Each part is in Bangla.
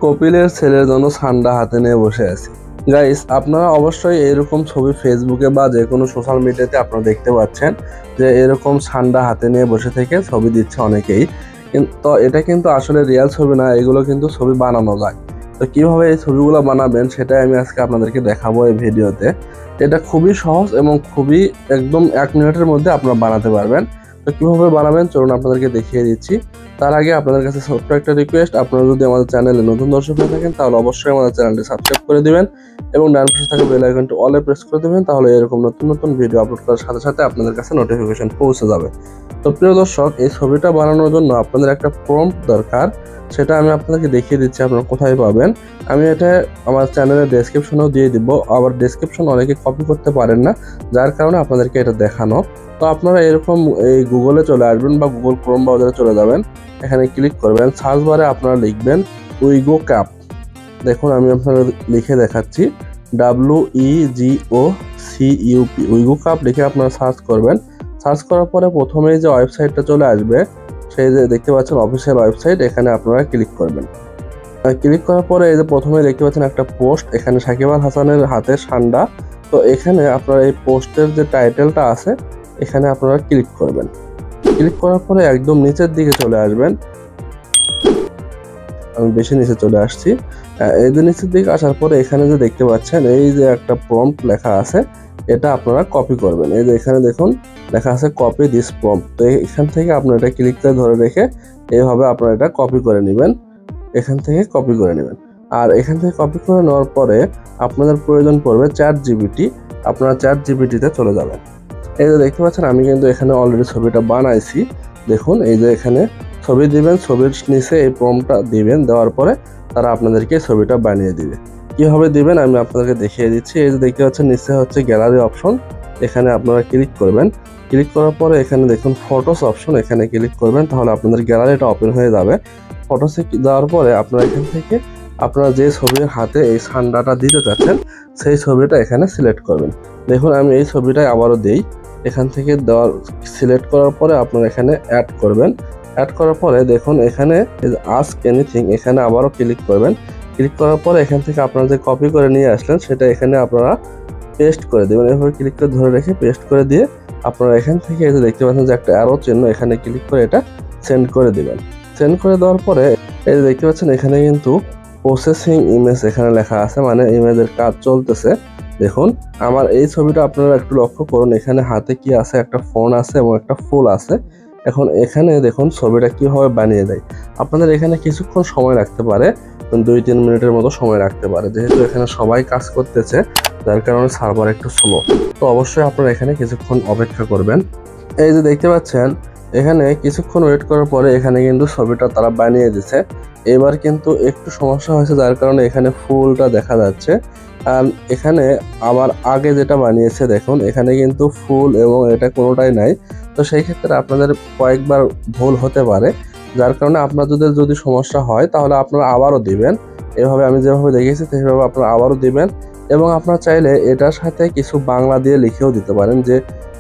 কপিলের ছেলের জন্য ঠান্ডা হাতে নিয়ে বসে আছি। গাইস, আপনারা অবশ্যই এরকম ছবি ফেসবুকে বা যে কোনো সোশ্যাল মিডিয়াতে আপনারা দেখতে পাচ্ছেন যে এরকম ঠান্ডা হাতে নিয়ে বসে থেকে ছবি দিচ্ছে অনেকেই। তো এটা কিন্তু আসলে রিয়েল ছবি না, এগুলো কিন্তু ছবি বানানো যায়। তো কিভাবে এই ছবিগুলো বানাবেন সেটাই আমি আজকে আপনাদেরকে দেখাবো এই ভিডিওতে। এটা খুবই সহজ এবং খুবই একদম 1 মিনিটের মধ্যে আপনারা বানাতে পারবেন। তো কিভাবে বানাবেন চলুন আপনাদেরকে দেখিয়ে দিচ্ছি। তার আগে আপনাদের কাছে ছোট্ট একটা রিকোয়েস্ট, আপনারা যদি আমাদের চ্যানেলে নতুন দর্শক হয়ে থাকেন তাহলে অবশ্যই আমাদের চ্যানেলটি সাবস্ক্রাইব করে দিবেন এবং ডান পাশে থাকা বেল আইকনটি অলে প্রেস করে দিবেন, তাহলে এরকম নতুন নতুন ভিডিও আপলোড করার সাথে সাথে আপনাদের কাছে নোটিফিকেশন পৌঁছে যাবে। তো প্রিয় দর্শক, এই ছবিটা বানানোর জন্য আপনাদের একটা প্রম্পট দরকার, সেটা আমি আপনাদেরকে দেখিয়ে দিচ্ছি আপনারা কোথায় পাবেন। আমি এটা আমার চ্যানেলের ডেসক্রিপশনেও দিয়ে দিব, আবার ডেসক্রিপশন অনেকে কপি করতে পারেন না, যার কারণে আপনাদেরকে এটা দেখানো। তো আপনারা এরকম এই গুগলে চলে আসবেন বা গুগল ক্রোম ব্রাউজারে চলে যাবেন, এখানে ক্লিক করবেন, সার্চ বারে আপনারা লিখবেন উইগো ক্যাপ। দেখুন আমি আপনাদের লিখে দেখাচ্ছি, WEGOCUP, উইগো ক্যাপ লিখে আপনারা সার্চ করবেন। সার্চ করার পরে প্রথমেই যে ওয়েবসাইটটা চলে আসবে, সেই যে দেখতে পাচ্ছেন অফিসিয়াল ওয়েবসাইট, এখানে আপনারা ক্লিক করবেন। ক্লিক করার পরে এই যে প্রথমে দেখতে পাচ্ছেন একটা পোস্ট, এখানে সাকিব আল হাসানের হাতে ঠান্ডা। তো এখানে আপনারা এই পোস্টের যে টাইটেলটা আছে এখানে আপনারা ক্লিক করবেন। ক্লিক করার পরে একদম নিচের দিকে চলে আসবেন, আমি বেশি নিচে চলে আসছি। এই যে নিচের দিকে আসার পরে এখানে যে দেখতে পাচ্ছেন এই যে একটা প্রম্পট লেখা আছে, এটা আপনারা কপি করবেন। এই যে এখানে দেখুন লেখা আছে কপি দিস প্রম্পট। তো এখান থেকে আপনারা এটা ক্লিক করে ধরে রেখে এইভাবে আপনারা এটা কপি করে নেবেন, এখান থেকে কপি করে নেবেন। আর এখান থেকে কপি করে নেওয়ার পরে আপনাদের প্রয়োজন পড়বে ChatGPT, আপনারা ChatGPT-তে চলে যাবেন। এই যে দেখতে পাচ্ছেন আমি কিন্তু এখানে অলরেডি ছবিটা বানাইছি। দেখুন এই যে এখানে ছবি দিবেন, ছবির নিচে এই প্রম্পটটা দিবেন, দেওয়ার পরে তারা আপনাদেরকে ছবিটা বানিয়ে দিবে। কিভাবে দিবেন আমি আপনাদেরকে দেখিয়ে দিচ্ছি। এই যে দেখতে পাচ্ছেন নিচে হচ্ছে গ্যালারি অপশন, এখানে আপনারা ক্লিক করবেন। ক্লিক করার পরে এখানে দেখুন ফটোস অপশন, এখানে ক্লিক করবেন, তাহলে আপনাদের গ্যালারিটা ওপেন হয়ে যাবে। ফটোসে দেওয়ার পরে আপনারা এখান থেকে আপনারা যে ছবির হাতে এই ঠান্ডাটা দিতে চাচ্ছেন সেই ছবিটা এখানে সিলেক্ট করবেন। দেখুন আমি এই ছবিটাই আবারও দেই, এখান থেকে দেওয়ার সিলেক্ট করার পরে আপনারা এখানে অ্যাড করবেন। অ্যাড করার পরে দেখুন এখানে আস্ক এনিথিং, এখানে আবারও ক্লিক করবেন। ক্লিক করার পরে এখান থেকে আপনারা যে কপি করে নিয়ে আসলেন সেটা এখানে আপনারা পেস্ট করে দেবেন। এভাবে ক্লিক করে ধরে রেখে পেস্ট করে দিয়ে আপনারা এখান থেকে এই যে দেখতে পাচ্ছেন যে একটা অ্যারো চিহ্ন, এখানে ক্লিক করে এটা সেন্ড করে দিবেন। সেন্ড করে দেওয়ার পরে এই যে দেখতে পাচ্ছেন এখানে কিন্তু প্রসেসিং ইমেজ এখানে লেখা আছে, মানে ইমেজের কাজ চলতেছে। দেখুন আমার এই ছবিটা আপনারা একটু লক্ষ্য করুন, এখানে হাতে কি আছে, একটা ফোন আছে এবং একটা ফুল আছে। এখন এখানে দেখুন ছবিটা কিভাবে বানিয়ে দেয়। আপনাদের এখানে কিছুক্ষণ সময় রাখতে পারে, 2-3 মিনিটের মতো সময় রাখতে পারে, যেহেতু এখানে সবাই কাজ করতেছে যার কারণে সার্ভার একটু স্লো। তো অবশ্যই আপনারা এখানে কিছুক্ষণ অপেক্ষা করবেন। এই যে দেখতে পাচ্ছেন এখানে কিছুক্ষণ ওয়েট করার পরে এখানে কিন্তু ছবিটা তারা বানিয়ে দিচ্ছে। এবার কিন্তু একটু সমস্যা হয়েছে, যার কারণে এখানে ফুলটা দেখা যাচ্ছে। আর এখানে আবার আগে যেটা বানিয়েছে দেখুন এখানে কিন্তু ফুল এবং এটা কোনোটাই নাই। তো সেই ক্ষেত্রে আপনাদের কয়েকবার ভুল হতে পারে, যার কারণে আপনাদের যদি সমস্যা হয় তাহলে আপনারা আবারও দিবেন। এভাবে আমি যেভাবে দেখিয়েছি সেইভাবে আপনারা আবারও দিবেন এবং আপনারা চাইলে এটার সাথে কিছু বাংলা দিয়ে লিখেও দিতে পারেন যে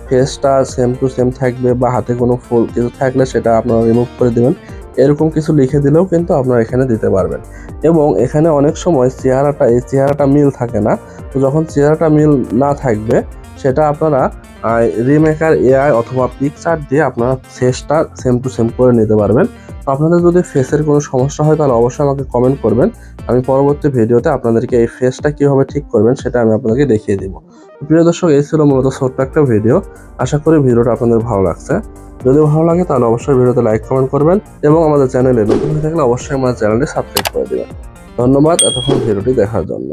ফেসটা সেম টু সেম থাকবে বা হাতে কোনো ফুল কিছু থাকলে সেটা আপনারা রিমুভ করে দেবেন, এরকম কিছু লিখে দিলেও কিন্তু আপনারা এখানে দিতে পারবেন। এবং এখানে অনেক সময় এই চেহারাটা মিল থাকে না, তো যখন চেহারাটা মিল না থাকবে সেটা আপনারা রিমেকার AI অথবা পিকচার দিয়ে আপনারা ফেসটা সেম টু সেম করে নিতে পারবেন। তো আপনাদের যদি ফেসের কোনো সমস্যা হয় তাহলে অবশ্যই আমাকে কমেন্ট করবেন, আমি পরবর্তী ভিডিওতে আপনাদেরকে এই ফেসটা কীভাবে ঠিক করবেন সেটা আমি আপনাদেরকে দেখিয়ে দিব। প্রিয় দর্শক, এই ছিল মূলত ছোট্ট একটা ভিডিও, আশা করি ভিডিওটা আপনাদের ভালো লাগছে। যদি ভালো লাগে তাহলে অবশ্যই ভিডিওতে লাইক কমেন্ট করবেন এবং আমাদের চ্যানেলে নতুন হয়ে থাকলে অবশ্যই আমাদের চ্যানেলটি সাবস্ক্রাইব করে দেবেন। ধন্যবাদ এতক্ষণ ভিডিওটি দেখার জন্য।